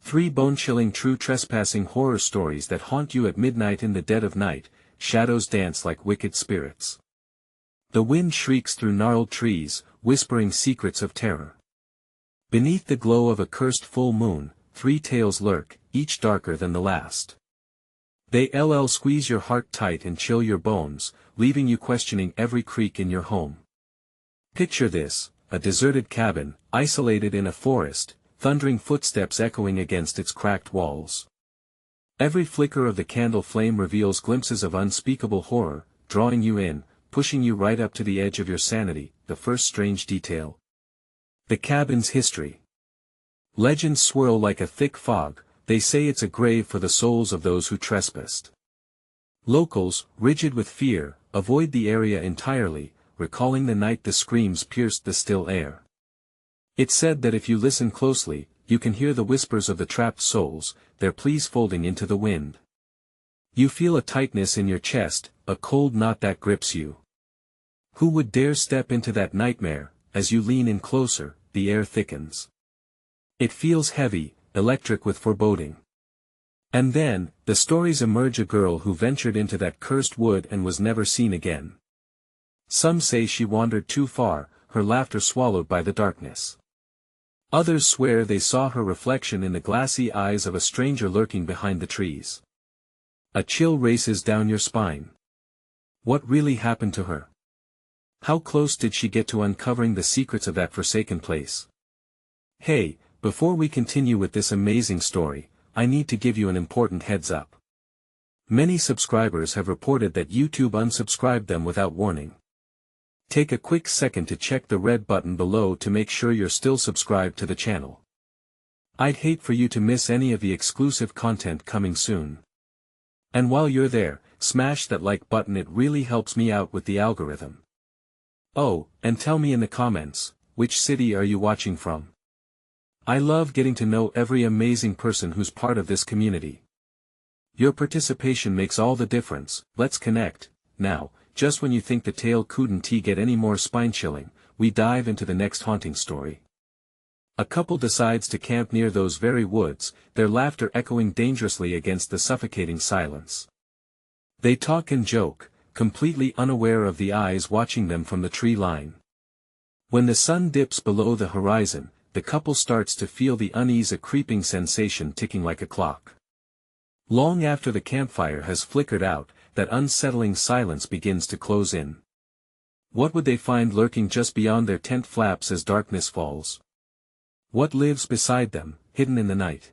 3 bone-chilling true trespassing horror stories that haunt you at midnight. In the dead of night, shadows dance like wicked spirits. The wind shrieks through gnarled trees, whispering secrets of terror. Beneath the glow of a cursed full moon, 3 tales lurk, each darker than the last. They'll squeeze your heart tight and chill your bones, leaving you questioning every creak in your home. Picture this: a deserted cabin, isolated in a forest, thundering footsteps echoing against its cracked walls. Every flicker of the candle flame reveals glimpses of unspeakable horror, drawing you in, pushing you right up to the edge of your sanity. The first strange detail. The cabin's history. Legends swirl like a thick fog. They say it's a grave for the souls of those who trespassed. Locals, rigid with fear, avoid the area entirely, recalling the night the screams pierced the still air. It's said that if you listen closely, you can hear the whispers of the trapped souls, their pleas folding into the wind. You feel a tightness in your chest, a cold knot that grips you. Who would dare step into that nightmare? As you lean in closer, the air thickens. It feels heavy, electric with foreboding. And then, the stories emerge: a girl who ventured into that cursed wood and was never seen again. Some say she wandered too far, her laughter swallowed by the darkness. Others swear they saw her reflection in the glassy eyes of a stranger lurking behind the trees. A chill races down your spine. What really happened to her? How close did she get to uncovering the secrets of that forsaken place? Hey, before we continue with this amazing story, I need to give you an important heads up. Many subscribers have reported that YouTube unsubscribed them without warning. Take a quick second to check the red button below to make sure you're still subscribed to the channel. I'd hate for you to miss any of the exclusive content coming soon. And while you're there, smash that like button, it really helps me out with the algorithm. Oh, and tell me in the comments, which city are you watching from? I love getting to know every amazing person who's part of this community. Your participation makes all the difference. Let's connect. Now, just when you think the tale couldn't get any more spine-chilling, we dive into the next haunting story. A couple decides to camp near those very woods, their laughter echoing dangerously against the suffocating silence. They talk and joke, completely unaware of the eyes watching them from the tree line. When the sun dips below the horizon, the couple starts to feel the unease, a creeping sensation ticking like a clock. Long after the campfire has flickered out, that unsettling silence begins to close in. What would they find lurking just beyond their tent flaps as darkness falls? What lives beside them, hidden in the night?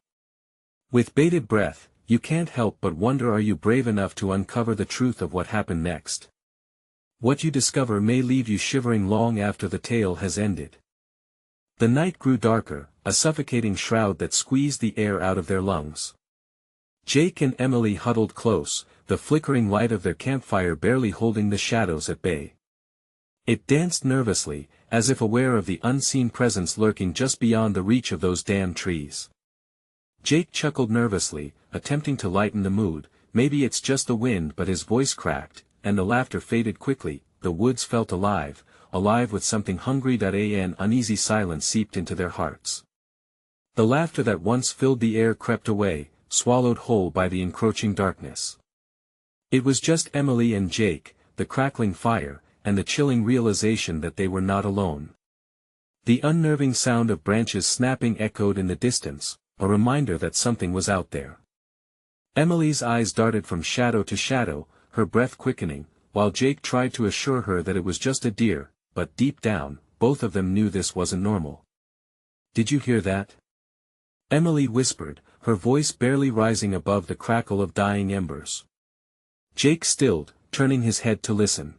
With bated breath, you can't help but wonder, are you brave enough to uncover the truth of what happened next? What you discover may leave you shivering long after the tale has ended. The night grew darker, a suffocating shroud that squeezed the air out of their lungs. Jake and Emily huddled close, the flickering light of their campfire barely holding the shadows at bay. It danced nervously, as if aware of the unseen presence lurking just beyond the reach of those damned trees. Jake chuckled nervously, attempting to lighten the mood. Maybe it's just the wind, but his voice cracked, and the laughter faded quickly. The woods felt alive with something hungry. An uneasy silence seeped into their hearts. The laughter that once filled the air crept away, swallowed whole by the encroaching darkness. It was just Emily and Jake, the crackling fire, and the chilling realization that they were not alone. The unnerving sound of branches snapping echoed in the distance, a reminder that something was out there. Emily's eyes darted from shadow to shadow, her breath quickening, while Jake tried to assure her that it was just a deer, but deep down, both of them knew this wasn't normal. "Did you hear that?" Emily whispered, her voice barely rising above the crackle of dying embers. Jake stilled, turning his head to listen.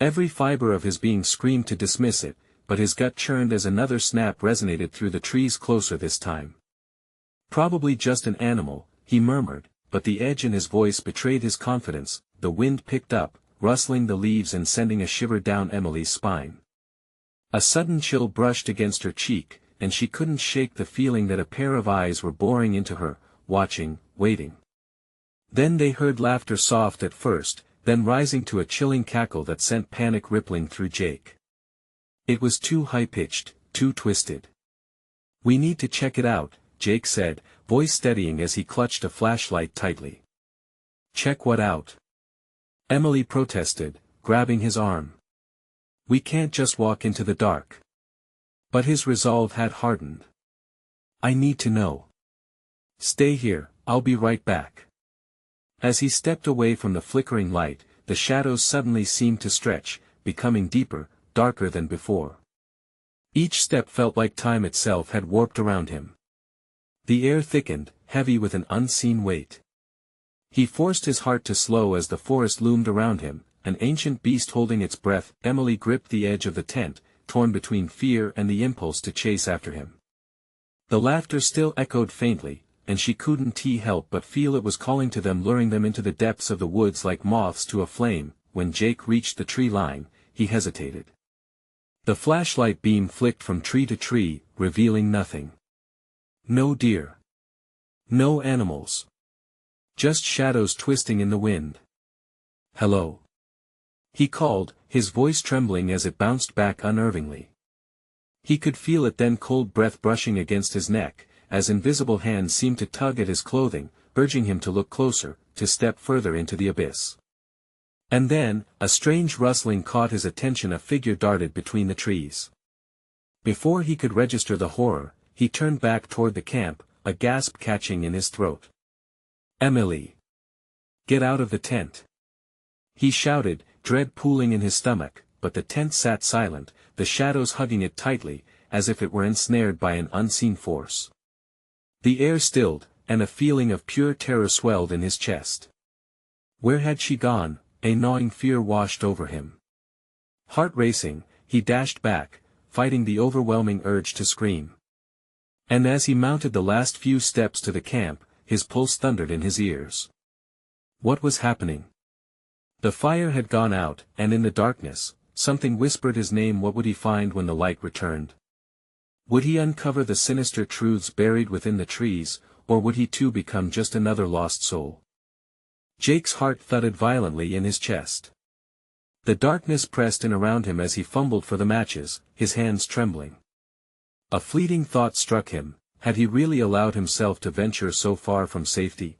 Every fiber of his being screamed to dismiss it, but his gut churned as another snap resonated through the trees closer this time. "Probably just an animal," he murmured, but the edge in his voice betrayed his confidence. The wind picked up, rustling the leaves and sending a shiver down Emily's spine. A sudden chill brushed against her cheek, and she couldn't shake the feeling that a pair of eyes were boring into her, watching, waiting. Then they heard laughter, soft at first, then rising to a chilling cackle that sent panic rippling through Jake. It was too high-pitched, too twisted. "We need to check it out," Jake said, voice steadying as he clutched a flashlight tightly. Check what out? Emily protested, grabbing his arm. We can't just walk into the dark. But his resolve had hardened. I need to know. Stay here, I'll be right back. As he stepped away from the flickering light, the shadows suddenly seemed to stretch, becoming deeper, darker than before. Each step felt like time itself had warped around him. The air thickened, heavy with an unseen weight. He forced his heart to slow as the forest loomed around him, an ancient beast holding its breath. Emily gripped the edge of the tent, torn between fear and the impulse to chase after him. The laughter still echoed faintly, and she couldn't help but feel it was calling to them, luring them into the depths of the woods like moths to a flame. When Jake reached the tree line, he hesitated. The flashlight beam flicked from tree to tree, revealing nothing. No deer. No animals. Just shadows twisting in the wind. Hello. He called, his voice trembling as it bounced back unnervingly. He could feel it then, cold breath brushing against his neck, as invisible hands seemed to tug at his clothing, urging him to look closer, to step further into the abyss. And then, a strange rustling caught his attention. A figure darted between the trees. Before he could register the horror, he turned back toward the camp, a gasp catching in his throat. Emily! Get out of the tent! He shouted, dread pooling in his stomach, but the tent sat silent, the shadows hugging it tightly, as if it were ensnared by an unseen force. The air stilled, and a feeling of pure terror swelled in his chest. Where had she gone? A gnawing fear washed over him. Heart racing, he dashed back, fighting the overwhelming urge to scream. And as he mounted the last few steps to the camp, his pulse thundered in his ears. What was happening? The fire had gone out, and in the darkness, something whispered his name. What would he find when the light returned? Would he uncover the sinister truths buried within the trees, or would he too become just another lost soul? Jake's heart thudded violently in his chest. The darkness pressed in around him as he fumbled for the matches, his hands trembling. A fleeting thought struck him: had he really allowed himself to venture so far from safety?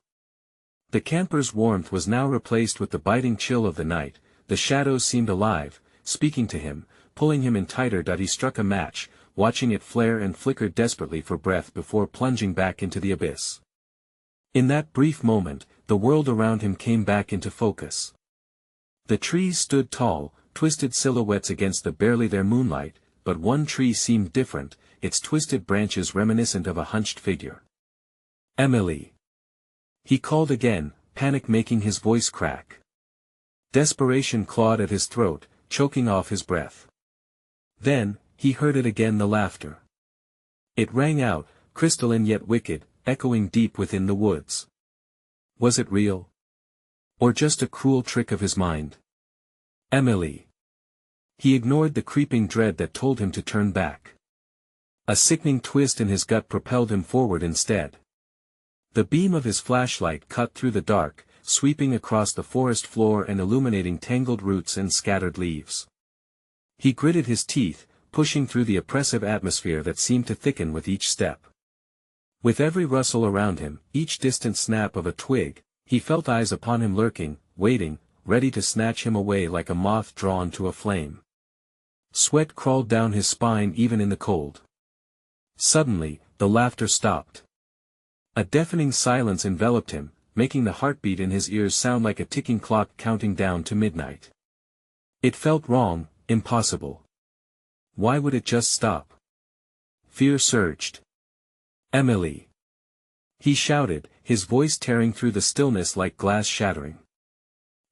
The camper's warmth was now replaced with the biting chill of the night. The shadows seemed alive, speaking to him, pulling him in tighter. He struck a match, watching it flare and flicker desperately for breath before plunging back into the abyss. In that brief moment, the world around him came back into focus. The trees stood tall, twisted silhouettes against the barely there moonlight, but one tree seemed different, its twisted branches reminiscent of a hunched figure. Emily! He called again, panic making his voice crack. Desperation clawed at his throat, choking off his breath. Then, he heard it again, the laughter. It rang out, crystalline yet wicked, echoing deep within the woods. Was it real? Or just a cruel trick of his mind? Emily! He ignored the creeping dread that told him to turn back. A sickening twist in his gut propelled him forward instead. The beam of his flashlight cut through the dark, sweeping across the forest floor and illuminating tangled roots and scattered leaves. He gritted his teeth, pushing through the oppressive atmosphere that seemed to thicken with each step. With every rustle around him, each distant snap of a twig, he felt eyes upon him lurking, waiting, ready to snatch him away like a moth drawn to a flame. Sweat crawled down his spine even in the cold. Suddenly, the laughter stopped. A deafening silence enveloped him, making the heartbeat in his ears sound like a ticking clock counting down to midnight. It felt wrong, impossible. Why would it just stop? Fear surged. Emily! He shouted, his voice tearing through the stillness like glass shattering.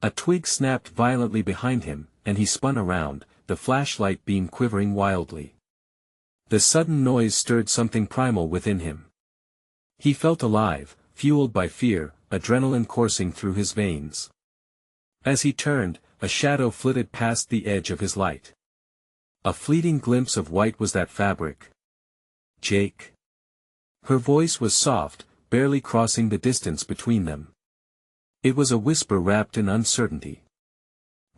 A twig snapped violently behind him, and he spun around, the flashlight beam quivering wildly. The sudden noise stirred something primal within him. He felt alive, fueled by fear, adrenaline coursing through his veins. As he turned, a shadow flitted past the edge of his light. A fleeting glimpse of white. Was that fabric? Jake? Her voice was soft, barely crossing the distance between them. It was a whisper wrapped in uncertainty.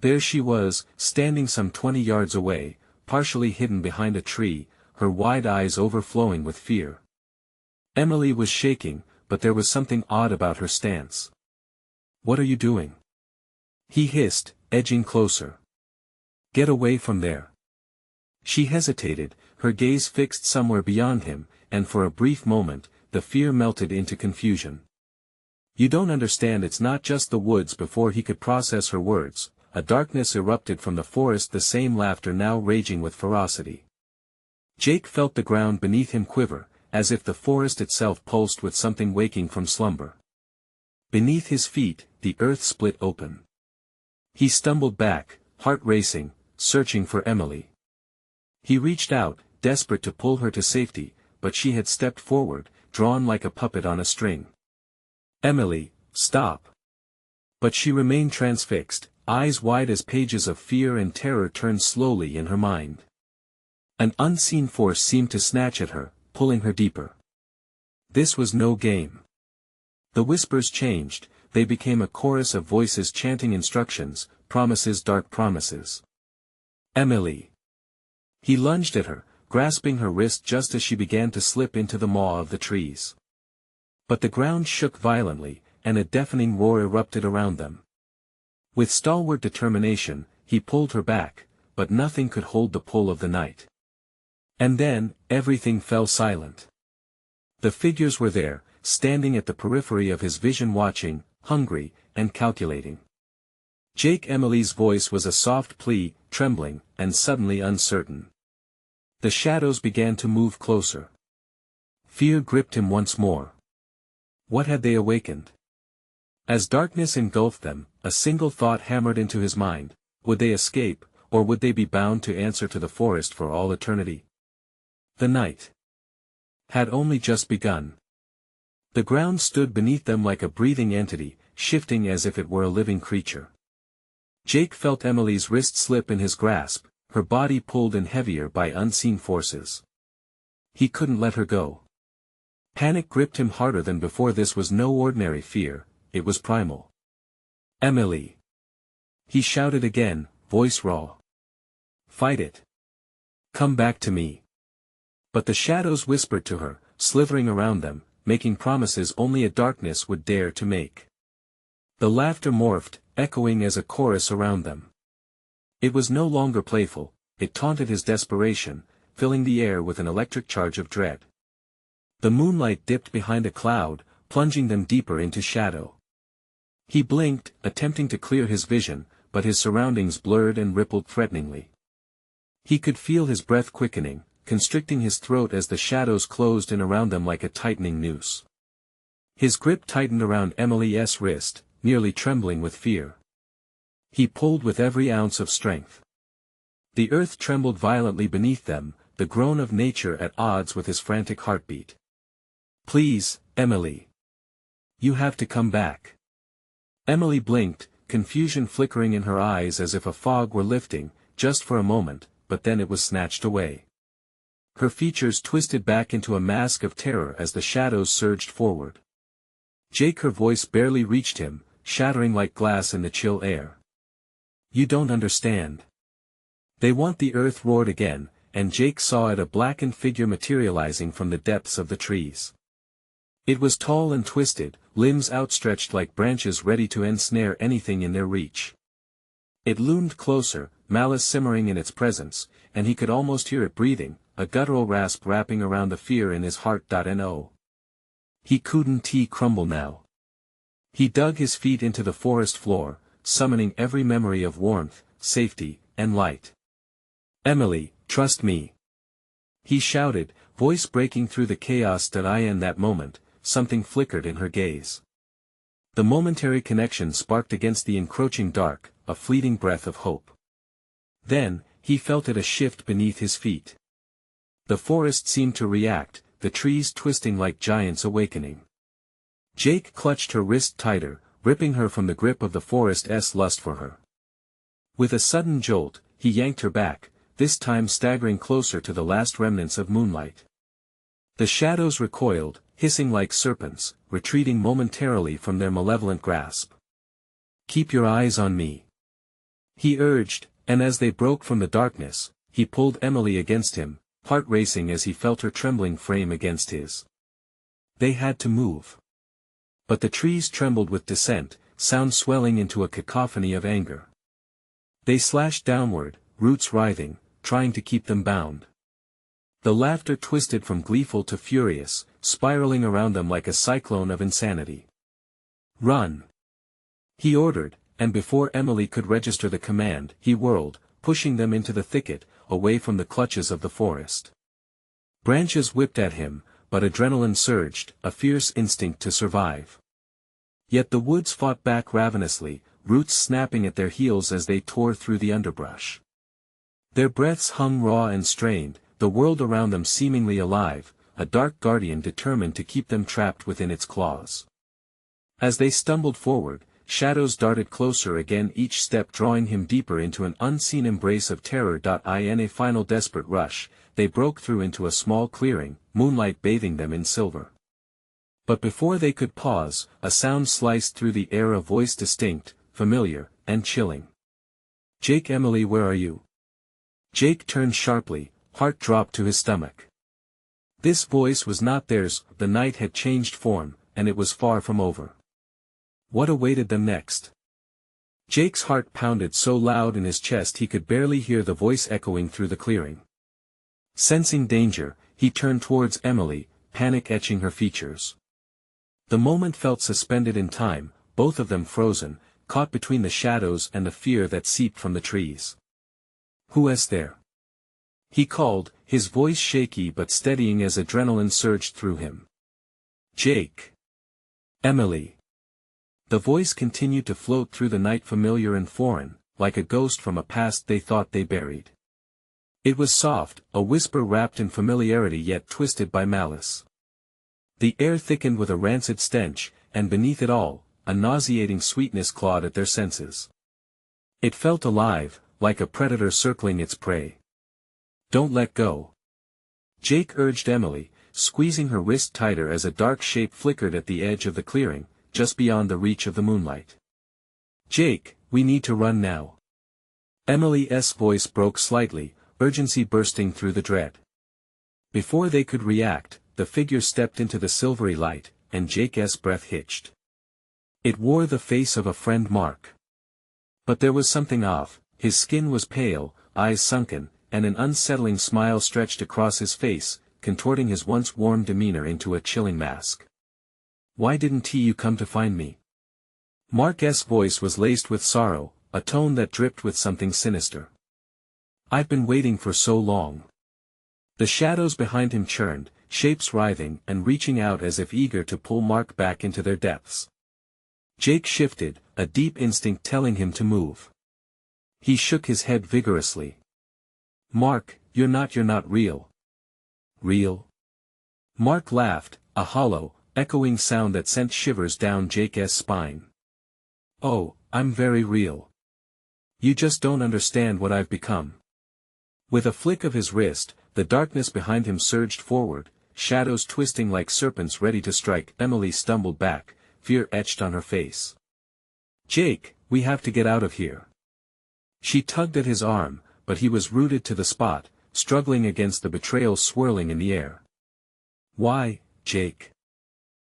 There she was, standing some 20 yards away, partially hidden behind a tree, her wide eyes overflowing with fear. Emily was shaking, but there was something odd about her stance. "What are you doing?" he hissed, edging closer. "Get away from there." She hesitated, her gaze fixed somewhere beyond him, and for a brief moment, the fear melted into confusion. "You don't understand, it's not just the woods." Before he could process her words, a darkness erupted from the forest, the same laughter now raging with ferocity. Jake felt the ground beneath him quiver, as if the forest itself pulsed with something waking from slumber. Beneath his feet, the earth split open. He stumbled back, heart racing, searching for Emily. He reached out, desperate to pull her to safety, but she had stepped forward, drawn like a puppet on a string. "Emily, stop!" But she remained transfixed, eyes wide as pages of fear and terror turned slowly in her mind. An unseen force seemed to snatch at her, pulling her deeper. This was no game. The whispers changed, they became a chorus of voices chanting instructions, promises, dark promises. "Emily!" He lunged at her, grasping her wrist just as she began to slip into the maw of the trees. But the ground shook violently, and a deafening roar erupted around them. With stalwart determination, he pulled her back, but nothing could hold the pull of the night. And then, everything fell silent. The figures were there, standing at the periphery of his vision, watching, hungry, and calculating. Emily's voice was a soft plea, trembling, and suddenly uncertain. The shadows began to move closer. Fear gripped him once more. What had they awakened? As darkness engulfed them, a single thought hammered into his mind: would they escape, or would they be bound to answer to the forest for all eternity? The night had only just begun. The ground stood beneath them like a breathing entity, shifting as if it were a living creature. Jake felt Emily's wrist slip in his grasp, her body pulled in heavier by unseen forces. He couldn't let her go. Panic gripped him harder than before. This was no ordinary fear, it was primal. "Emily!" he shouted again, voice raw. "Fight it! Come back to me!" But the shadows whispered to her, slithering around them, making promises only a darkness would dare to make. The laughter morphed, echoing as a chorus around them. It was no longer playful, it taunted his desperation, filling the air with an electric charge of dread. The moonlight dipped behind a cloud, plunging them deeper into shadow. He blinked, attempting to clear his vision, but his surroundings blurred and rippled threateningly. He could feel his breath quickening, constricting his throat as the shadows closed in around them like a tightening noose. His grip tightened around Emily's wrist, nearly trembling with fear. He pulled with every ounce of strength. The earth trembled violently beneath them, the groan of nature at odds with his frantic heartbeat. "Please, Emily. You have to come back." Emily blinked, confusion flickering in her eyes as if a fog were lifting, just for a moment, but then it was snatched away. Her features twisted back into a mask of terror as the shadows surged forward. "Jake," her voice barely reached him, shattering like glass in the chill air. "You don't understand. They want." The earth roared again, and Jake saw it, a blackened figure materializing from the depths of the trees. It was tall and twisted, limbs outstretched like branches ready to ensnare anything in their reach. It loomed closer, malice simmering in its presence, and he could almost hear it breathing, a guttural rasp wrapping around the fear in his heart. No. He couldn't crumble now. He dug his feet into the forest floor, summoning every memory of warmth, safety, and light. "Emily, trust me!" he shouted, voice breaking through the chaos. In that moment, something flickered in her gaze. The momentary connection sparked against the encroaching dark, a fleeting breath of hope. Then, he felt it, a shift beneath his feet. The forest seemed to react, the trees twisting like giants awakening. Jake clutched her wrist tighter, ripping her from the grip of the forest's lust for her. With a sudden jolt, he yanked her back, this time staggering closer to the last remnants of moonlight. The shadows recoiled, hissing like serpents, retreating momentarily from their malevolent grasp. "Keep your eyes on me," he urged, and as they broke from the darkness, he pulled Emily against him, heart racing as he felt her trembling frame against his. They had to move. But the trees trembled with dissent, sound swelling into a cacophony of anger. They slashed downward, roots writhing, trying to keep them bound. The laughter twisted from gleeful to furious, spiraling around them like a cyclone of insanity. "Run!" he ordered, and before Emily could register the command, he whirled, pushing them into the thicket, away from the clutches of the forest. Branches whipped at him, but adrenaline surged, a fierce instinct to survive. Yet the woods fought back ravenously, roots snapping at their heels as they tore through the underbrush. Their breaths hung raw and strained, the world around them seemingly alive, a dark guardian determined to keep them trapped within its claws. As they stumbled forward, shadows darted closer again, each step drawing him deeper into an unseen embrace of terror. In a final desperate rush, they broke through into a small clearing, moonlight bathing them in silver. But before they could pause, a sound sliced through the air, a voice distinct, familiar, and chilling. "Jake, Emily, where are you?" Jake turned sharply, heart dropped to his stomach. This voice was not theirs. The night had changed form, and it was far from over. What awaited them next? Jake's heart pounded so loud in his chest he could barely hear the voice echoing through the clearing. Sensing danger, he turned towards Emily, panic etching her features. The moment felt suspended in time, both of them frozen, caught between the shadows and the fear that seeped from the trees. "Who is there?" he called, his voice shaky but steadying as adrenaline surged through him. "Jake. Emily." The voice continued to float through the night, familiar and foreign, like a ghost from a past they thought they buried. It was soft, a whisper wrapped in familiarity yet twisted by malice. The air thickened with a rancid stench, and beneath it all, a nauseating sweetness clawed at their senses. It felt alive, like a predator circling its prey. "Don't let go," Jake urged Emily, squeezing her wrist tighter as a dark shape flickered at the edge of the clearing, just beyond the reach of the moonlight. "Jake, we need to run now." Emily's voice broke slightly, urgency bursting through the dread. Before they could react, the figure stepped into the silvery light, and Jake's breath hitched. It wore the face of a friend, Mark. But there was something off. His skin was pale, eyes sunken, and an unsettling smile stretched across his face, contorting his once warm demeanor into a chilling mask. "Why didn't you come to find me?" Mark's voice was laced with sorrow, a tone that dripped with something sinister. "I've been waiting for so long." The shadows behind him churned, shapes writhing and reaching out as if eager to pull Mark back into their depths. Jake shifted, a deep instinct telling him to move. He shook his head vigorously. "Mark, you're not real." "Real?" Mark laughed, a hollow, echoing sound that sent shivers down Jake's spine. "Oh, I'm very real. You just don't understand what I've become." With a flick of his wrist, the darkness behind him surged forward, shadows twisting like serpents ready to strike. Emily stumbled back, fear etched on her face. "Jake, we have to get out of here." She tugged at his arm, but he was rooted to the spot, struggling against the betrayal swirling in the air. "Why, Jake?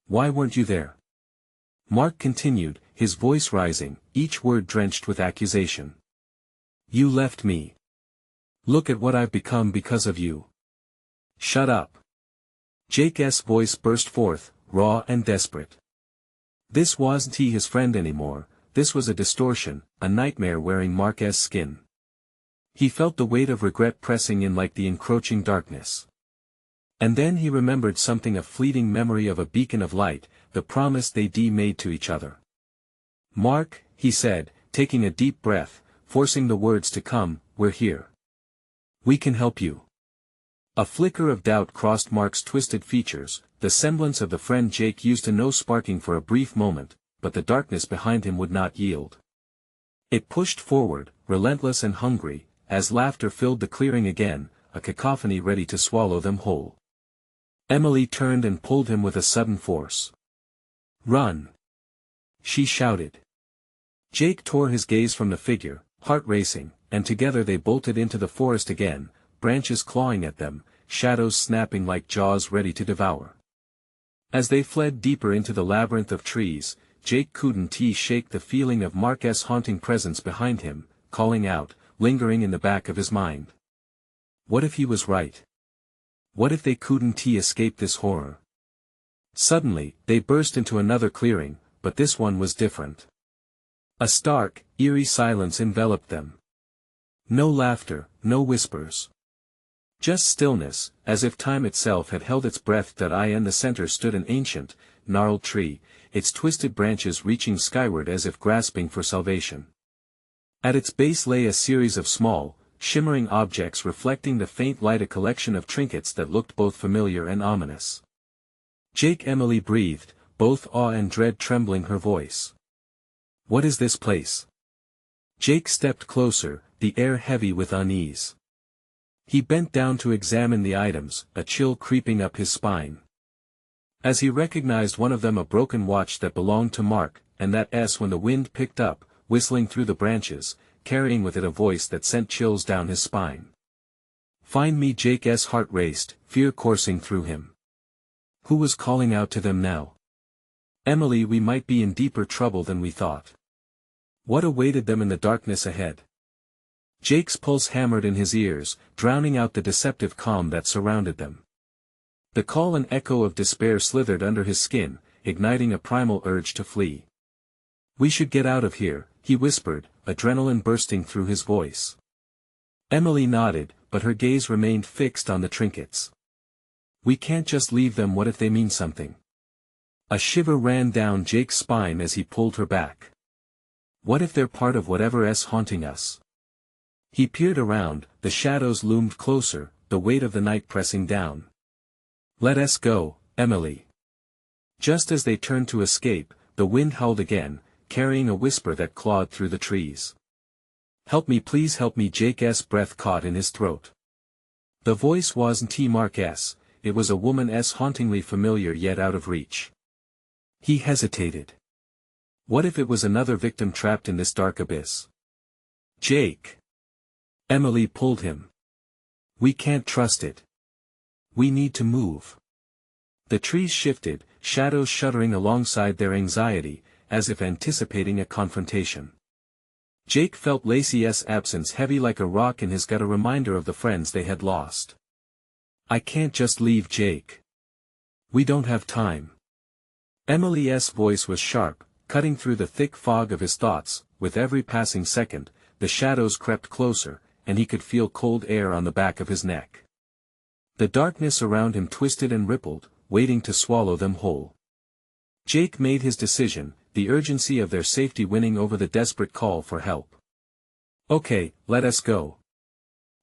Why weren't you there?" Mark continued, his voice rising, each word drenched with accusation. "You left me. Look at what I've become because of you." "Shut up." Jake's voice burst forth, raw and desperate. This wasn't his friend anymore, this was a distortion, a nightmare wearing Mark's skin. He felt the weight of regret pressing in like the encroaching darkness. And then he remembered something, a fleeting memory of a beacon of light, the promise they'd made to each other. "Mark," he said, taking a deep breath, forcing the words to come, "we're here. We can help you." A flicker of doubt crossed Mark's twisted features, the semblance of the friend Jake used to know sparking for a brief moment, but the darkness behind him would not yield. It pushed forward, relentless and hungry, as laughter filled the clearing again, a cacophony ready to swallow them whole. Emily turned and pulled him with a sudden force. "Run!" she shouted. Jake tore his gaze from the figure, heart racing, and together they bolted into the forest again, branches clawing at them, shadows snapping like jaws ready to devour. As they fled deeper into the labyrinth of trees, Jake couldn't shake the feeling of Mark's haunting presence behind him, calling out, lingering in the back of his mind. What if he was right? What if they couldn't escape this horror? Suddenly, they burst into another clearing, but this one was different. A stark, eerie silence enveloped them. No laughter, no whispers. Just stillness, as if time itself had held its breath. In the center stood an ancient, gnarled tree, its twisted branches reaching skyward as if grasping for salvation. At its base lay a series of small, shimmering objects reflecting the faint light, a collection of trinkets that looked both familiar and ominous. "Jake," Emily breathed, both awe and dread trembling her voice. "What is this place?" Jake stepped closer, the air heavy with unease. He bent down to examine the items, a chill creeping up his spine. As he recognized one of them, a broken watch that belonged to Mark, and that when the wind picked up, whistling through the branches, carrying with it a voice that sent chills down his spine. "Find me!" Jake's heart raced, fear coursing through him. Who was calling out to them now? "Emily, we might be in deeper trouble than we thought." What awaited them in the darkness ahead? Jake's pulse hammered in his ears, drowning out the deceptive calm that surrounded them. The call, an echo of despair, slithered under his skin, igniting a primal urge to flee. "We should get out of here," he whispered, adrenaline bursting through his voice. Emily nodded, but her gaze remained fixed on the trinkets. "We can't just leave them. What if they mean something?" A shiver ran down Jake's spine as he pulled her back. "What if they're part of whatever's haunting us?" He peered around, the shadows loomed closer, the weight of the night pressing down. "Let us go, Emily." Just as they turned to escape, the wind howled again, carrying a whisper that clawed through the trees. "Help me, please help me!" Jake's breath caught in his throat. The voice wasn't Mark's, it was a woman's, hauntingly familiar yet out of reach. He hesitated. What if it was another victim trapped in this dark abyss? "Jake!" Emily pulled him. "We can't trust it. We need to move." The trees shifted, shadows shuddering alongside their anxiety, as if anticipating a confrontation. Jake felt Lacey's absence heavy like a rock in his gut, a reminder of the friends they had lost. "I can't just leave, Jake. We don't have time." Emily's voice was sharp, cutting through the thick fog of his thoughts. With every passing second, the shadows crept closer, and he could feel cold air on the back of his neck. The darkness around him twisted and rippled, waiting to swallow them whole. Jake made his decision, the urgency of their safety winning over the desperate call for help. "Okay, let us go."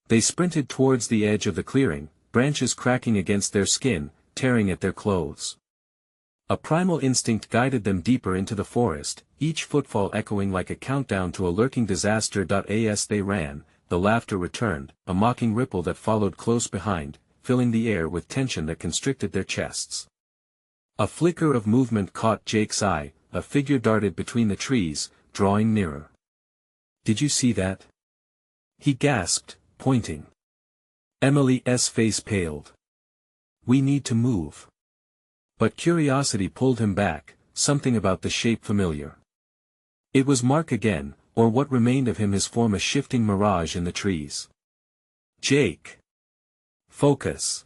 They sprinted towards the edge of the clearing, branches cracking against their skin, tearing at their clothes. A primal instinct guided them deeper into the forest, each footfall echoing like a countdown to a lurking disaster. As they ran, the laughter returned, a mocking ripple that followed close behind, filling the air with tension that constricted their chests. A flicker of movement caught Jake's eye, a figure darted between the trees, drawing nearer. "Did you see that?" he gasped, pointing. Emily's face paled. "We need to move." But curiosity pulled him back, something about the shape familiar. It was Mark again, or what remained of him, his form a shifting mirage in the trees. "Jake! Focus!"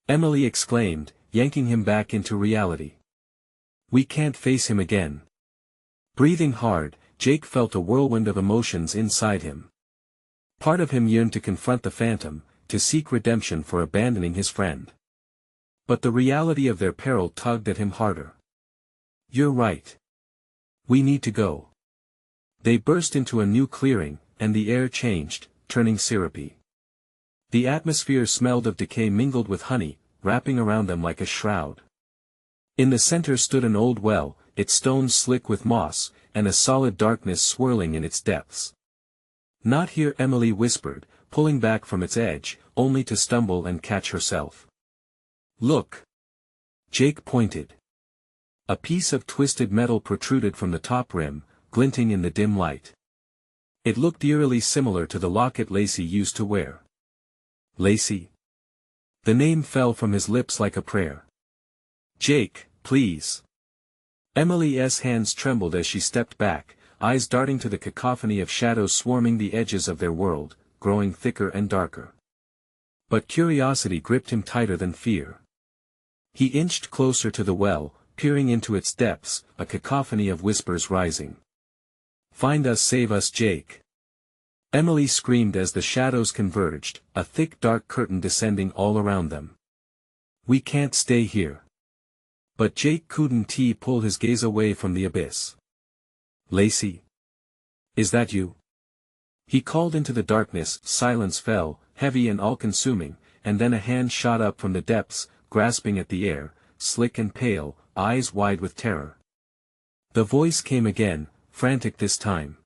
Emily exclaimed, yanking him back into reality. "We can't face him again." Breathing hard, Jake felt a whirlwind of emotions inside him. Part of him yearned to confront the phantom, to seek redemption for abandoning his friend. But the reality of their peril tugged at him harder. "You're right. We need to go." They burst into a new clearing, and the air changed, turning syrupy. The atmosphere smelled of decay mingled with honey, wrapping around them like a shroud. In the center stood an old well, its stones slick with moss, and a solid darkness swirling in its depths. "Not here," Emily whispered, pulling back from its edge, only to stumble and catch herself. "Look!" Jake pointed. A piece of twisted metal protruded from the top rim, glinting in the dim light. It looked eerily similar to the locket Lacey used to wear. "Lacey?" The name fell from his lips like a prayer. Jake, please. Emily's hands trembled as she stepped back, eyes darting to the cacophony of shadows swarming the edges of their world, growing thicker and darker. But curiosity gripped him tighter than fear. He inched closer to the well, peering into its depths, a cacophony of whispers rising. "Find us, save us, Jake!" Emily screamed as the shadows converged, a thick dark curtain descending all around them. "We can't stay here." But Jake couldn't pull his gaze away from the abyss. "Lacey? Is that you?" He called into the darkness. Silence fell, heavy and all-consuming, and then a hand shot up from the depths, grasping at the air, slick and pale, eyes wide with terror. The voice came again, frantic this time.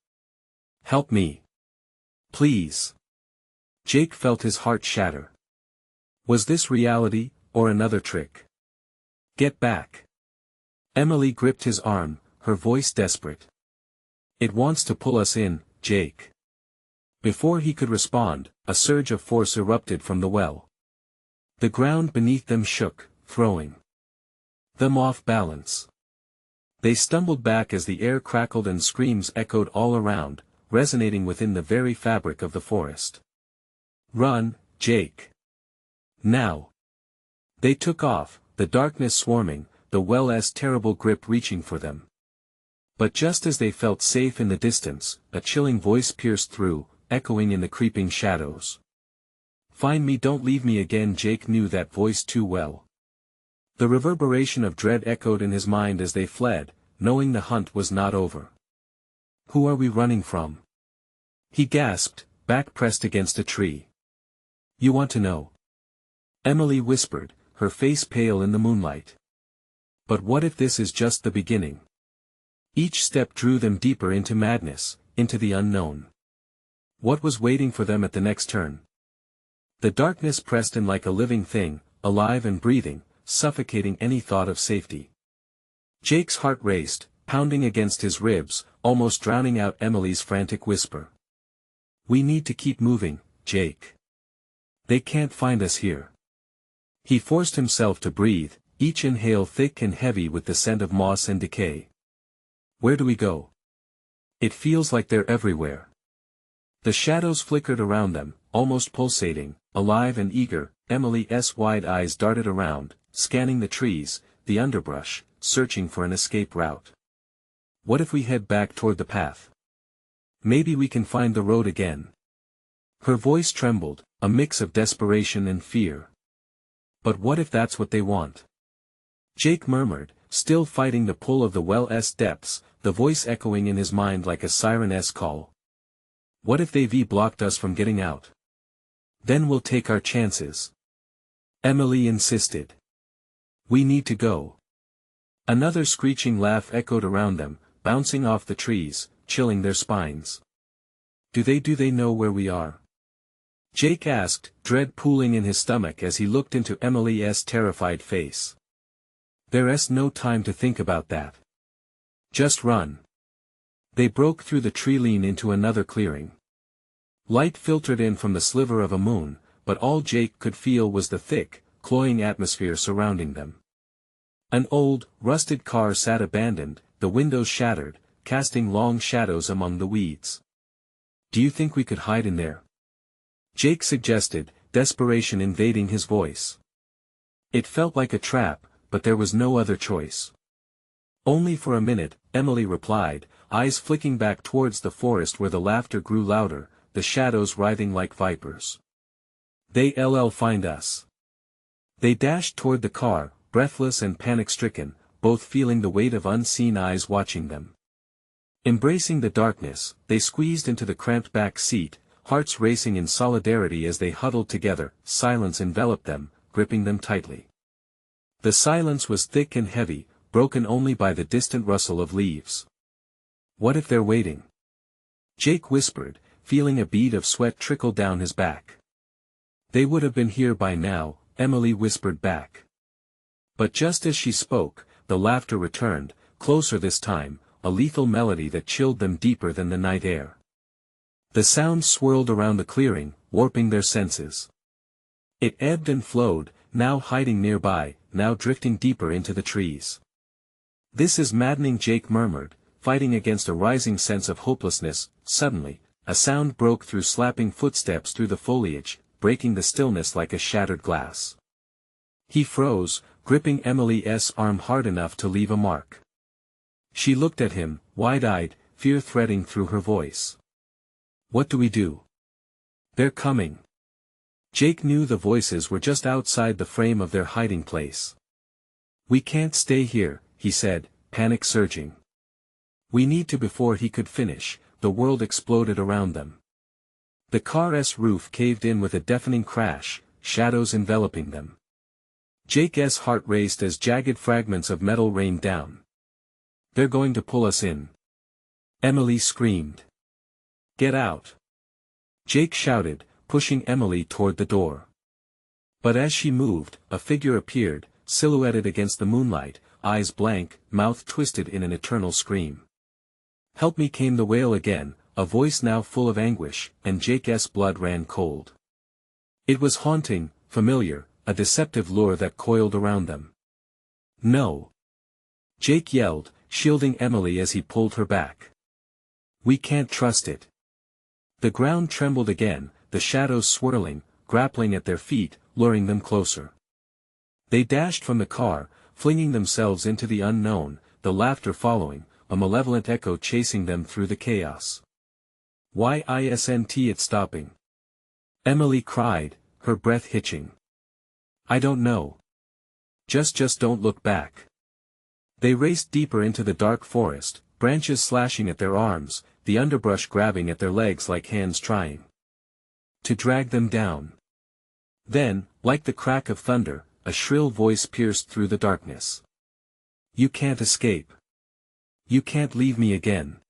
"Help me. Please." Jake felt his heart shatter. Was this reality, or another trick? "Get back." Emily gripped his arm, her voice desperate. "It wants to pull us in, Jake." Before he could respond, a surge of force erupted from the well. The ground beneath them shook, throwing them off balance. They stumbled back as the air crackled and screams echoed all around, resonating within the very fabric of the forest. "Run, Jake. Now." They took off, the darkness swarming, the well's terrible grip reaching for them. But just as they felt safe in the distance, a chilling voice pierced through, echoing in the creeping shadows. "Find me, don't leave me again." Jake knew that voice too well. The reverberation of dread echoed in his mind as they fled, knowing the hunt was not over. "Who are we running from?" he gasped, back pressed against a tree. "You want to know?" Emily whispered, her face pale in the moonlight. "But what if this is just the beginning?" Each step drew them deeper into madness, into the unknown. What was waiting for them at the next turn? The darkness pressed in like a living thing, alive and breathing, suffocating any thought of safety. Jake's heart raced, pounding against his ribs, almost drowning out Emily's frantic whisper. "We need to keep moving, Jake. They can't find us here." He forced himself to breathe, each inhale thick and heavy with the scent of moss and decay. "Where do we go? It feels like they're everywhere." The shadows flickered around them, almost pulsating, alive and eager. Emily's wide eyes darted around, scanning the trees, the underbrush, searching for an escape route. "What if we head back toward the path? Maybe we can find the road again." Her voice trembled, a mix of desperation and fear. "But what if that's what they want?" Jake murmured, still fighting the pull of the well's depths, the voice echoing in his mind like a siren's call. "What if they've blocked us from getting out? Then we'll take our chances." Emily insisted. "We need to go." Another screeching laugh echoed around them, bouncing off the trees, chilling their spines. Do they know where we are?" Jake asked, dread pooling in his stomach as he looked into Emily's terrified face. "There's no time to think about that. Just run." They broke through the tree line into another clearing. Light filtered in from the sliver of a moon, but all Jake could feel was the thick, cloying atmosphere surrounding them. An old, rusted car sat abandoned, the windows shattered, casting long shadows among the weeds. "Do you think we could hide in there?" Jake suggested, desperation invading his voice. It felt like a trap, but there was no other choice. "Only for a minute," Emily replied, eyes flicking back towards the forest where the laughter grew louder, the shadows writhing like vipers. "They'll find us." They dashed toward the car, breathless and panic-stricken, both feeling the weight of unseen eyes watching them. Embracing the darkness, they squeezed into the cramped back seat, hearts racing in solidarity as they huddled together. Silence enveloped them, gripping them tightly. The silence was thick and heavy, broken only by the distant rustle of leaves. "What if they're waiting?" Jake whispered, feeling a bead of sweat trickle down his back. "They would have been here by now," Emily whispered back. But just as she spoke, the laughter returned, closer this time, a lethal melody that chilled them deeper than the night air. The sound swirled around the clearing, warping their senses. It ebbed and flowed, now hiding nearby, now drifting deeper into the trees. "This is maddening," Jake murmured, fighting against a rising sense of hopelessness. Suddenly, a sound broke through slapping footsteps through the foliage, breaking the stillness like a shattered glass. He froze, gripping Emily's arm hard enough to leave a mark. She looked at him, wide-eyed, fear threading through her voice. "What do we do?" "They're coming." Jake knew the voices were just outside the frame of their hiding place. "We can't stay here," he said, panic surging. "We need to." Before he could finish, the world exploded around them. The car's roof caved in with a deafening crash, shadows enveloping them. Jake's heart raced as jagged fragments of metal rained down. "They're going to pull us in." Emily screamed. "Get out!" Jake shouted, pushing Emily toward the door. But as she moved, a figure appeared, silhouetted against the moonlight, eyes blank, mouth twisted in an eternal scream. "Help me!" came the wail again, a voice now full of anguish, and Jake's blood ran cold. It was haunting, familiar, a deceptive lure that coiled around them. "No!" Jake yelled, shielding Emily as he pulled her back. "We can't trust it." The ground trembled again, the shadows swirling, grappling at their feet, luring them closer. They dashed from the car, flinging themselves into the unknown, the laughter following, a malevolent echo chasing them through the chaos. "Why isn't it stopping?" Emily cried, her breath hitching. "I don't know. Just don't look back." They raced deeper into the dark forest, branches slashing at their arms, the underbrush grabbing at their legs like hands trying to drag them down. Then, like the crack of thunder, a shrill voice pierced through the darkness. "You can't escape. You can't leave me again."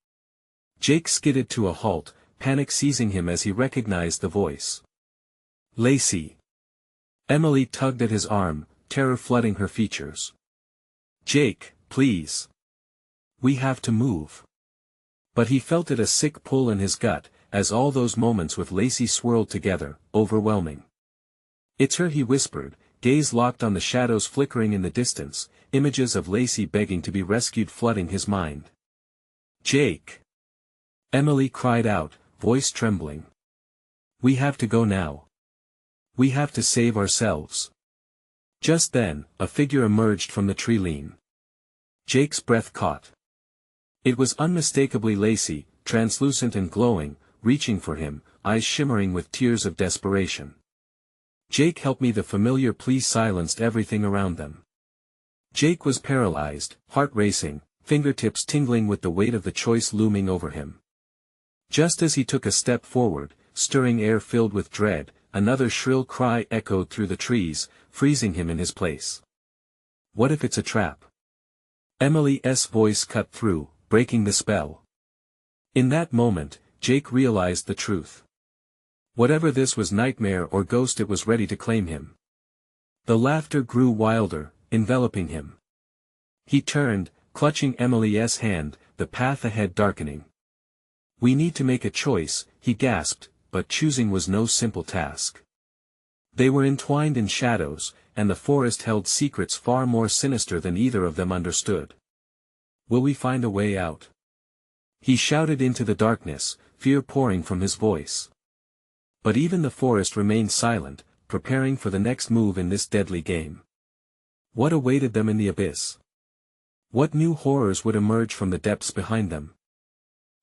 Jake skidded to a halt, panic seizing him as he recognized the voice. "Lacey." Emily tugged at his arm, terror flooding her features. "Jake, please. We have to move." But he felt it a sick pull in his gut, as all those moments with Lacey swirled together, overwhelming. "It's her," he whispered, gaze locked on the shadows flickering in the distance, images of Lacey begging to be rescued flooding his mind. "Jake!" Emily cried out, voice trembling. "We have to go now. We have to save ourselves." Just then, a figure emerged from the tree line. Jake's breath caught. It was unmistakably Lacey, translucent and glowing, reaching for him, eyes shimmering with tears of desperation. "Jake, help me!" The familiar plea silenced everything around them. Jake was paralyzed, heart racing, fingertips tingling with the weight of the choice looming over him. Just as he took a step forward, stirring air filled with dread, another shrill cry echoed through the trees, freezing him in his place. "What if it's a trap?" Emily's voice cut through, breaking the spell. In that moment, Jake realized the truth. Whatever this was, nightmare or ghost, it was ready to claim him. The laughter grew wilder, enveloping him. He turned, clutching Emily's hand, the path ahead darkening. "We need to make a choice," he gasped, but choosing was no simple task. They were entwined in shadows, and the forest held secrets far more sinister than either of them understood. "Will we find a way out?" he shouted into the darkness, fear pouring from his voice. But even the forest remained silent, preparing for the next move in this deadly game. What awaited them in the abyss? What new horrors would emerge from the depths behind them?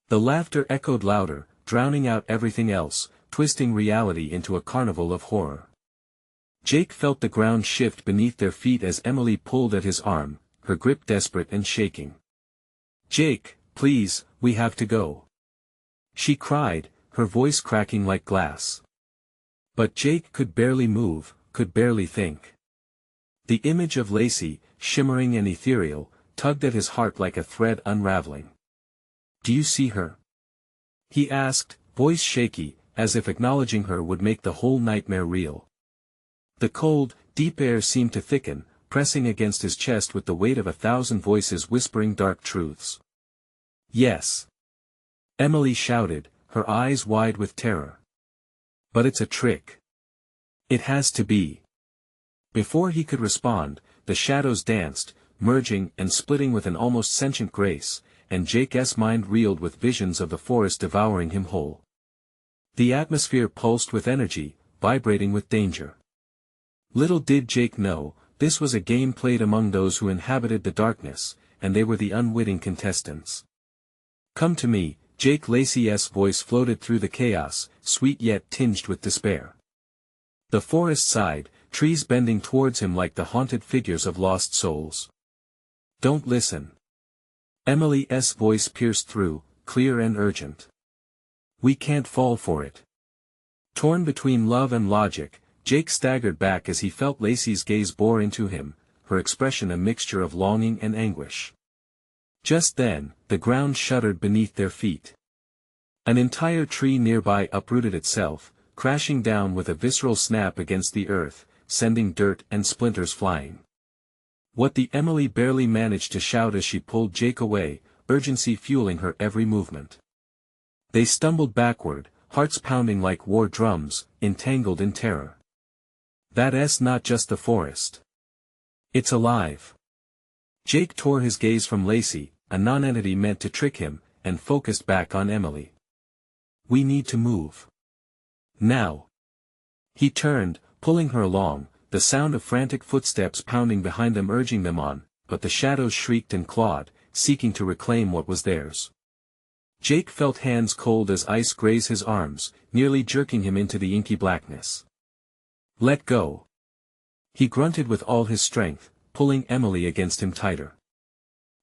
The laughter echoed louder, drowning out everything else, twisting reality into a carnival of horror. Jake felt the ground shift beneath their feet as Emily pulled at his arm, her grip desperate and shaking. "Jake, please, we have to go," she cried, her voice cracking like glass. But Jake could barely move, could barely think. The image of Lacey, shimmering and ethereal, tugged at his heart like a thread unraveling. "Do you see her?" he asked, voice shaky, as if acknowledging her would make the whole nightmare real. The cold, deep air seemed to thicken, pressing against his chest with the weight of 1,000 voices whispering dark truths. "Yes," Emily shouted, her eyes wide with terror. "But it's a trick. It has to be." Before he could respond, the shadows danced, merging and splitting with an almost sentient grace, and Jake's mind reeled with visions of the forest devouring him whole. The atmosphere pulsed with energy, vibrating with danger. Little did Jake know, this was a game played among those who inhabited the darkness, and they were the unwitting contestants. "Come to me," Jake Lacey's voice floated through the chaos, sweet yet tinged with despair. The forest sighed, trees bending towards him like the haunted figures of lost souls. "Don't listen." Emily's voice pierced through, clear and urgent. "We can't fall for it." Torn between love and logic, Jake staggered back as he felt Lacey's gaze bore into him, her expression a mixture of longing and anguish. Just then, the ground shuddered beneath their feet. An entire tree nearby uprooted itself, crashing down with a visceral snap against the earth, sending dirt and splinters flying. What the Emily barely managed to shout as she pulled Jake away, urgency fueling her every movement. They stumbled backward, hearts pounding like war drums, entangled in terror. That's not just the forest. It's alive. Jake tore his gaze from Lacey, a nonentity meant to trick him, and focused back on Emily. "We need to move. Now." He turned, pulling her along, the sound of frantic footsteps pounding behind them urging them on, but the shadows shrieked and clawed, seeking to reclaim what was theirs. Jake felt hands cold as ice graze his arms, nearly jerking him into the inky blackness. "Let go." He grunted with all his strength, pulling Emily against him tighter.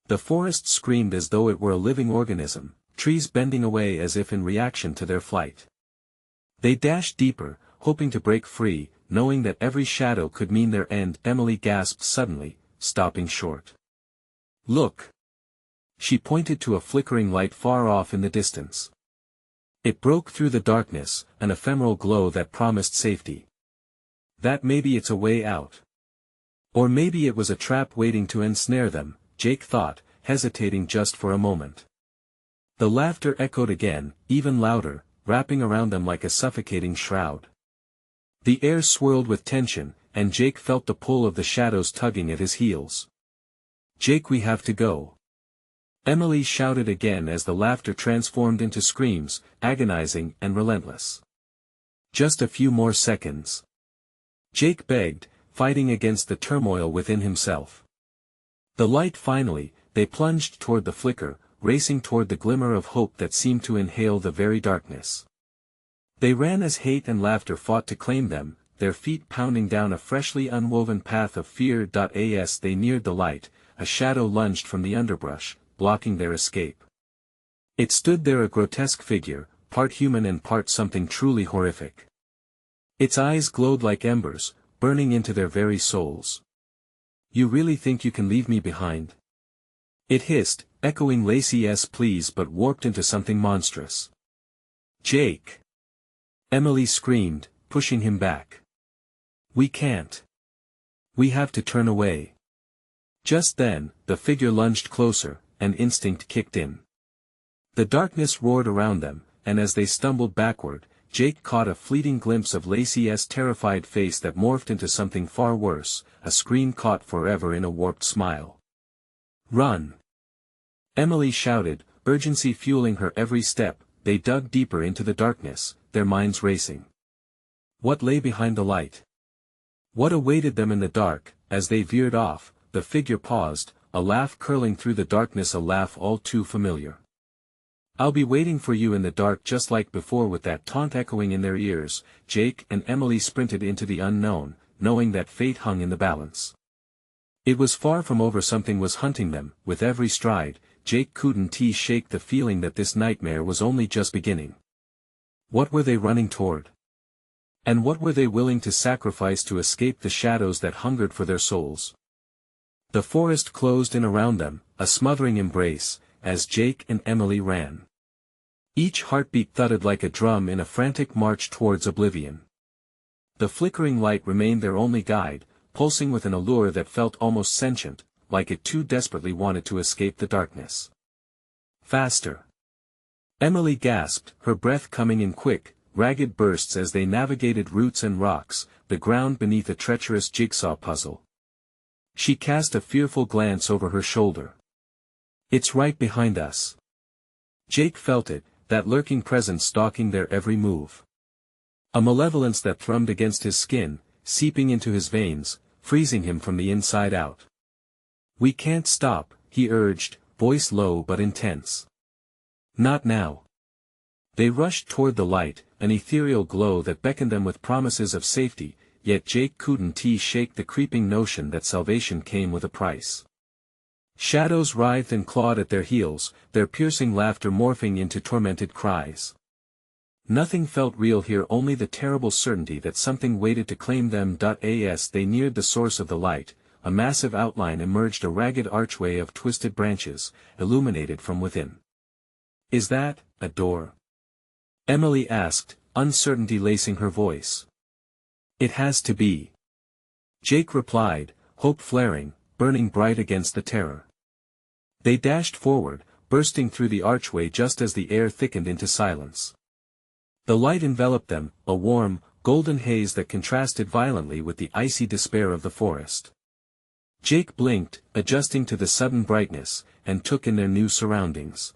The forest screamed as though it were a living organism, trees bending away as if in reaction to their flight. They dashed deeper, hoping to break free, knowing that every shadow could mean their end. Emily gasped suddenly, stopping short. "Look!" She pointed to a flickering light far off in the distance. It broke through the darkness, an ephemeral glow that promised safety. "That maybe it's a way out. Or maybe it was a trap waiting to ensnare them," Jake thought, hesitating just for a moment. The laughter echoed again, even louder, wrapping around them like a suffocating shroud. The air swirled with tension, and Jake felt the pull of the shadows tugging at his heels. "Jake, we have to go." Emily shouted again as the laughter transformed into screams, agonizing and relentless. "Just a few more seconds." Jake begged, fighting against the turmoil within himself. The light finally, they plunged toward the flicker, racing toward the glimmer of hope that seemed to inhale the very darkness. They ran as hate and laughter fought to claim them, their feet pounding down a freshly unwoven path of fear. As they neared the light, a shadow lunged from the underbrush, blocking their escape. It stood there, a grotesque figure, part human and part something truly horrific. Its eyes glowed like embers, burning into their very souls. "You really think you can leave me behind?" It hissed, echoing Lacey's pleas but warped into something monstrous. "Jake!" Emily screamed, pushing him back. "We can't. We have to turn away." Just then, the figure lunged closer, and instinct kicked in. The darkness roared around them, and as they stumbled backward, Jake caught a fleeting glimpse of Lacey's terrified face that morphed into something far worse, a scream caught forever in a warped smile. "Run!" Emily shouted, urgency fueling her every step. They dug deeper into the darkness, their minds racing. What lay behind the light? What awaited them in the dark? As they veered off, the figure paused, a laugh curling through the darkness, a laugh all too familiar. "I'll be waiting for you in the dark," just like before, with that taunt echoing in their ears. Jake and Emily sprinted into the unknown, knowing that fate hung in the balance. It was far from over. Something was hunting them. With every stride, Jake couldn't shake the feeling that this nightmare was only just beginning. What were they running toward? And what were they willing to sacrifice to escape the shadows that hungered for their souls? The forest closed in around them, a smothering embrace, as Jake and Emily ran. Each heartbeat thudded like a drum in a frantic march towards oblivion. The flickering light remained their only guide, pulsing with an allure that felt almost sentient, like it too desperately wanted to escape the darkness. "Faster!" Emily gasped, her breath coming in quick, ragged bursts as they navigated roots and rocks, the ground beneath a treacherous jigsaw puzzle. She cast a fearful glance over her shoulder. It's right behind us. Jake felt it, that lurking presence stalking their every move. A malevolence that thrummed against his skin, seeping into his veins, freezing him from the inside out. We can't stop, he urged, voice low but intense. Not now. They rushed toward the light, an ethereal glow that beckoned them with promises of safety, yet Jake couldn't shake the creeping notion that salvation came with a price. Shadows writhed and clawed at their heels, their piercing laughter morphing into tormented cries. Nothing felt real here, only the terrible certainty that something waited to claim them. As they neared the source of the light, a massive outline emerged, a ragged archway of twisted branches, illuminated from within. Is that a door? Emily asked, uncertainty lacing her voice. It has to be. Jake replied, hope flaring, burning bright against the terror. They dashed forward, bursting through the archway just as the air thickened into silence. The light enveloped them, a warm, golden haze that contrasted violently with the icy despair of the forest. Jake blinked, adjusting to the sudden brightness, and took in their new surroundings.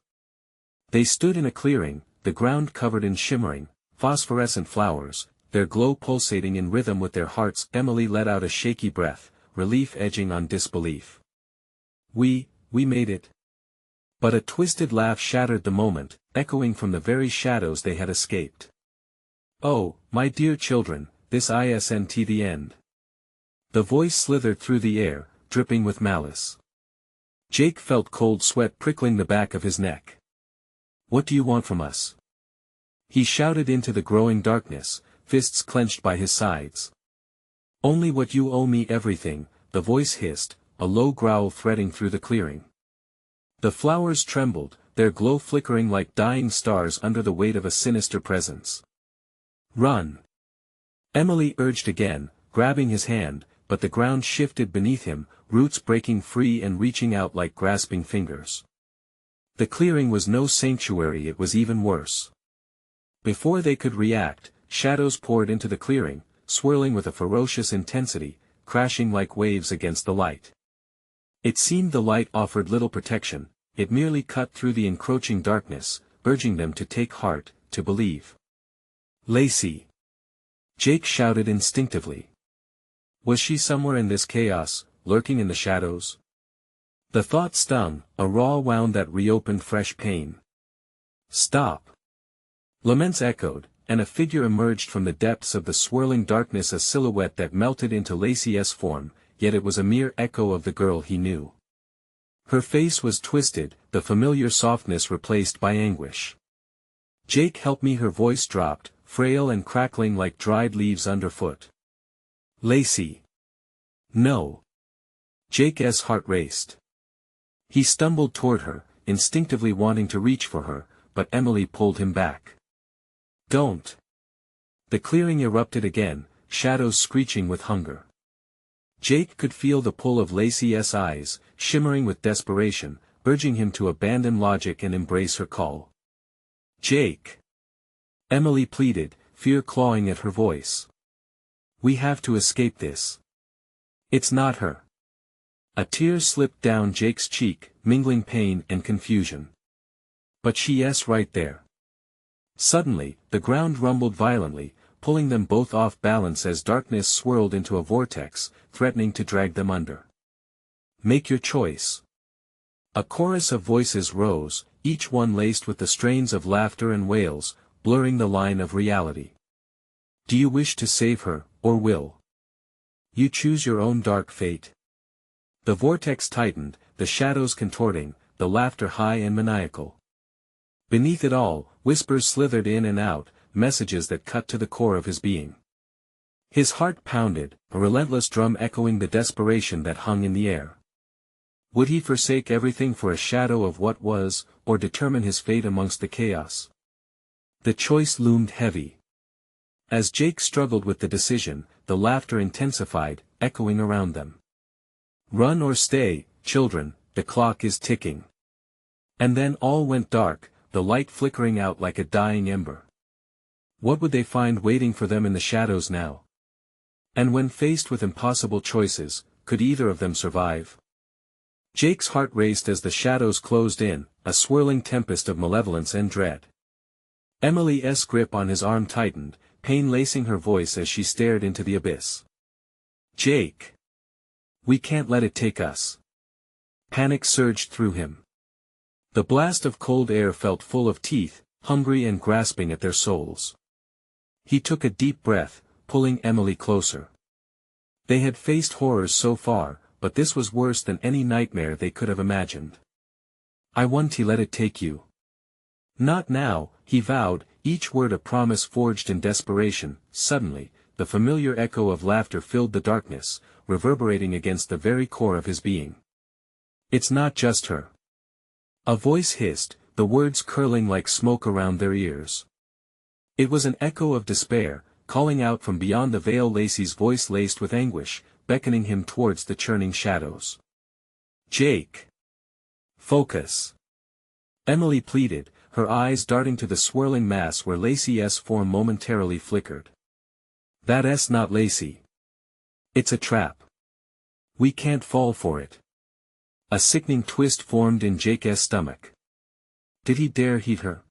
They stood in a clearing, the ground covered in shimmering, phosphorescent flowers, their glow pulsating in rhythm with their hearts. Emily let out a shaky breath, relief edging on disbelief. We made it. But a twisted laugh shattered the moment, echoing from the very shadows they had escaped. Oh, my dear children, this isn't the end. The voice slithered through the air, dripping with malice. Jake felt cold sweat prickling the back of his neck. What do you want from us? He shouted into the growing darkness, fists clenched by his sides. Only what you owe me, everything, the voice hissed, a low growl threading through the clearing. The flowers trembled, their glow flickering like dying stars under the weight of a sinister presence. Run! Emily urged again, grabbing his hand, but the ground shifted beneath him, roots breaking free and reaching out like grasping fingers. The clearing was no sanctuary, it was even worse. Before they could react, shadows poured into the clearing, swirling with a ferocious intensity, crashing like waves against the light. It seemed the light offered little protection, it merely cut through the encroaching darkness, urging them to take heart, to believe. Lacey! Jake shouted instinctively. Was she somewhere in this chaos, lurking in the shadows? The thought stung, a raw wound that reopened fresh pain. Stop! Laments echoed, and a figure emerged from the depths of the swirling darkness, a silhouette that melted into Lacey's form, yet it was a mere echo of the girl he knew. Her face was twisted, the familiar softness replaced by anguish. Jake, help me, her voice dropped, frail and crackling like dried leaves underfoot. Lacey! No! Jake's heart raced. He stumbled toward her, instinctively wanting to reach for her, but Emily pulled him back. Don't! The clearing erupted again, shadows screeching with hunger. Jake could feel the pull of Lacey's eyes, shimmering with desperation, urging him to abandon logic and embrace her call. Jake! Emily pleaded, fear clawing at her voice. We have to escape this. It's not her. A tear slipped down Jake's cheek, mingling pain and confusion. But she's right there. Suddenly, the ground rumbled violently, pulling them both off balance as darkness swirled into a vortex, threatening to drag them under. Make your choice. A chorus of voices rose, each one laced with the strains of laughter and wails, blurring the line of reality. Do you wish to save her, or will you choose your own dark fate? The vortex tightened, the shadows contorting, the laughter high and maniacal. Beneath it all, whispers slithered in and out, messages that cut to the core of his being. His heart pounded, a relentless drum echoing the desperation that hung in the air. Would he forsake everything for a shadow of what was, or determine his fate amongst the chaos? The choice loomed heavy. As Jake struggled with the decision, the laughter intensified, echoing around them. Run or stay, children, the clock is ticking. And then all went dark, the light flickering out like a dying ember. What would they find waiting for them in the shadows now? And when faced with impossible choices, could either of them survive? Jake's heart raced as the shadows closed in, a swirling tempest of malevolence and dread. Emily's grip on his arm tightened, pain lacing her voice as she stared into the abyss. Jake! We can't let it take us. Panic surged through him. The blast of cold air felt full of teeth, hungry and grasping at their souls. He took a deep breath, pulling Emily closer. They had faced horrors so far, but this was worse than any nightmare they could have imagined. I want to let it take you. Not now, he vowed, each word a promise forged in desperation. Suddenly, the familiar echo of laughter filled the darkness, reverberating against the very core of his being. It's not just her. A voice hissed, the words curling like smoke around their ears. It was an echo of despair, calling out from beyond the veil, Lacey's voice laced with anguish, beckoning him towards the churning shadows. Jake! Focus! Emily pleaded, her eyes darting to the swirling mass where Lacey's form momentarily flickered. That's not Lacey. It's a trap. We can't fall for it. A sickening twist formed in Jake's stomach. Did he dare heed her?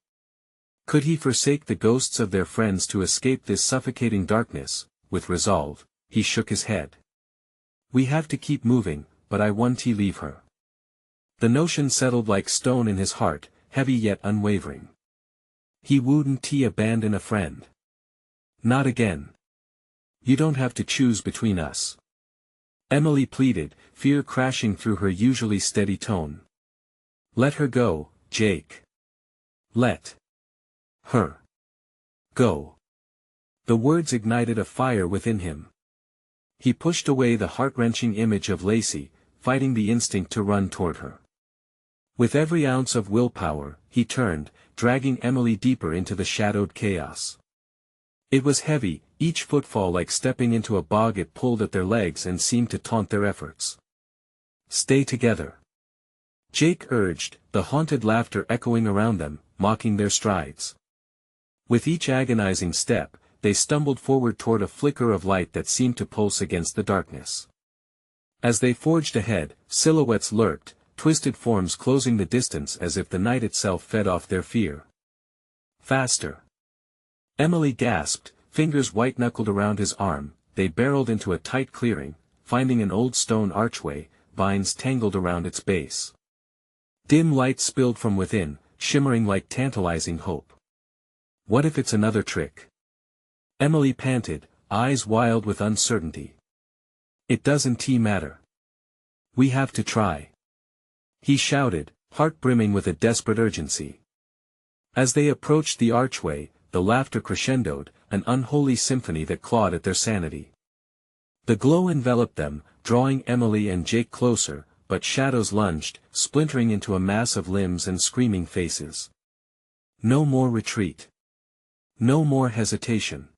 Could he forsake the ghosts of their friends to escape this suffocating darkness? With resolve, he shook his head. We have to keep moving, but I want to leave her. The notion settled like stone in his heart, heavy yet unwavering. He wouldn't abandon a friend. Not again. You don't have to choose between us. Emily pleaded, fear crashing through her usually steady tone. Let her go, Jake. Let her go. The words ignited a fire within him. He pushed away the heart-wrenching image of Lacey, fighting the instinct to run toward her. With every ounce of willpower, he turned, dragging Emily deeper into the shadowed chaos. It was heavy, each footfall like stepping into a bog. It pulled at their legs and seemed to taunt their efforts. Stay together. Jake urged, the haunted laughter echoing around them, mocking their strides. With each agonizing step, they stumbled forward toward a flicker of light that seemed to pulse against the darkness. As they forged ahead, silhouettes lurked, twisted forms closing the distance as if the night itself fed off their fear. Faster! Emily gasped, fingers white-knuckled around his arm. They barreled into a tight clearing, finding an old stone archway, vines tangled around its base. Dim light spilled from within, shimmering like tantalizing hope. What if it's another trick? Emily panted, eyes wild with uncertainty. It doesn't matter. We have to try. He shouted, heart brimming with a desperate urgency. As they approached the archway, the laughter crescendoed, an unholy symphony that clawed at their sanity. The glow enveloped them, drawing Emily and Jake closer, but shadows lunged, splintering into a mass of limbs and screaming faces. No more retreat. No more hesitation.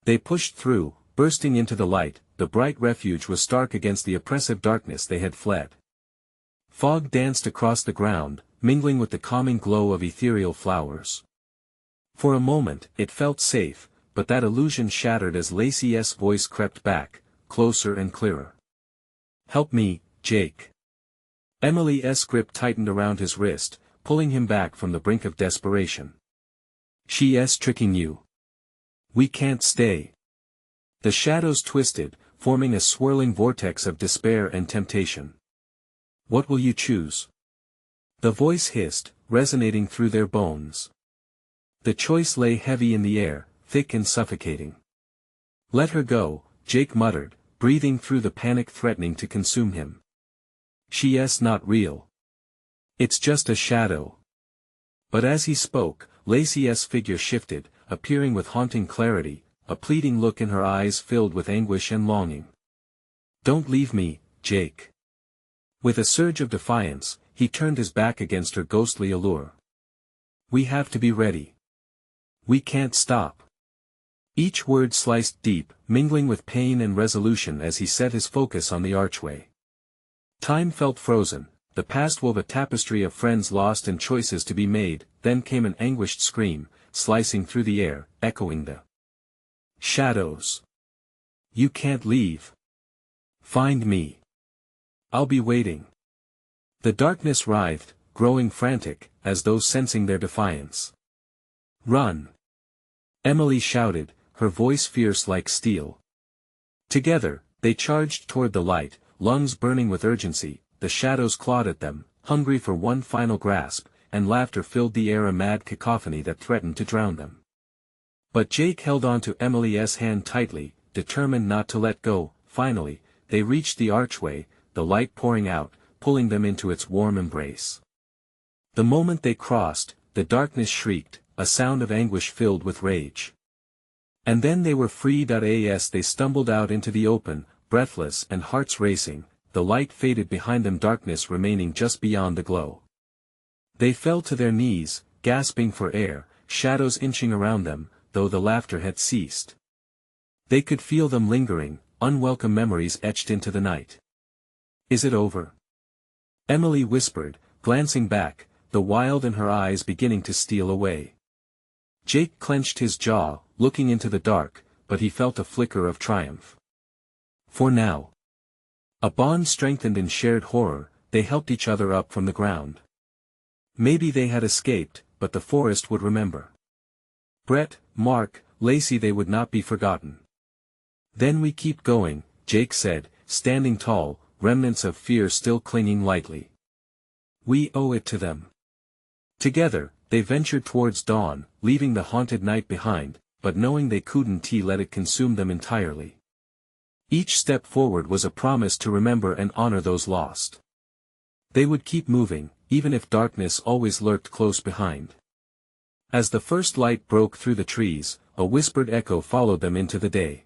They pushed through, bursting into the light. The bright refuge was stark against the oppressive darkness they had fled. Fog danced across the ground, mingling with the calming glow of ethereal flowers. For a moment, it felt safe, but that illusion shattered as Lacey's voice crept back, closer and clearer. Help me, Jake. Emily's grip tightened around his wrist, pulling him back from the brink of desperation. She's tricking you. We can't stay. The shadows twisted, forming a swirling vortex of despair and temptation. What will you choose? The voice hissed, resonating through their bones. The choice lay heavy in the air, thick and suffocating. Let her go, Jake muttered, breathing through the panic threatening to consume him. She's not real. It's just a shadow. But as he spoke, Lacey's figure shifted, appearing with haunting clarity, a pleading look in her eyes filled with anguish and longing. Don't leave me, Jake. With a surge of defiance, he turned his back against her ghostly allure. We have to be ready. We can't stop. Each word sliced deep, mingling with pain and resolution as he set his focus on the archway. Time felt frozen, the past wove a tapestry of friends lost and choices to be made. Then came an anguished scream, slicing through the air, echoing the shadows. You can't leave. Find me. I'll be waiting. The darkness writhed, growing frantic, as though sensing their defiance. Run! Emily shouted, her voice fierce like steel. Together, they charged toward the light, lungs burning with urgency. The shadows clawed at them, hungry for one final grasp, and laughter filled the air, a mad cacophony that threatened to drown them. But Jake held on to Emily's hand tightly, determined not to let go. Finally, they reached the archway, the light pouring out, pulling them into its warm embrace. The moment they crossed, the darkness shrieked, a sound of anguish filled with rage. And then they were freed. As they stumbled out into the open, breathless and hearts racing, the light faded behind them, darkness remaining just beyond the glow. They fell to their knees, gasping for air, shadows inching around them, though the laughter had ceased. They could feel them lingering, unwelcome memories etched into the night. Is it over? Emily whispered, glancing back, the wild in her eyes beginning to steal away. Jake clenched his jaw, looking into the dark, but he felt a flicker of triumph. For now. A bond strengthened in shared horror, they helped each other up from the ground. Maybe they had escaped, but the forest would remember. Brett, Mark, Lacey, they would not be forgotten. Then we keep going, Jake said, standing tall, remnants of fear still clinging lightly. We owe it to them. Together, they ventured towards dawn, leaving the haunted night behind, but knowing they couldn't let it consume them entirely. Each step forward was a promise to remember and honor those lost. They would keep moving, even if darkness always lurked close behind. As the first light broke through the trees, a whispered echo followed them into the day.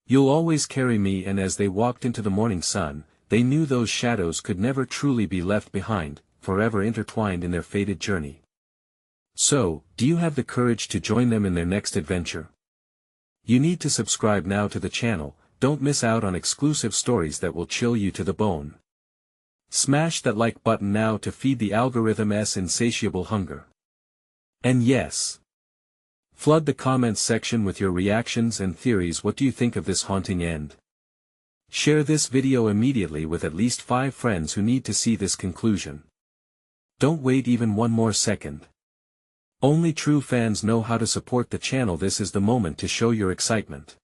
You'll always carry me. And as they walked into the morning sun, they knew those shadows could never truly be left behind, forever intertwined in their fated journey. So, do you have the courage to join them in their next adventure? You need to subscribe now to the channel. Don't miss out on exclusive stories that will chill you to the bone. Smash that like button now to feed the algorithm's insatiable hunger. And yes, flood the comments section with your reactions and theories. What do you think of this haunting end? Share this video immediately with at least 5 friends who need to see this conclusion. Don't wait even one more second. Only true fans know how to support the channel. This is the moment to show your excitement.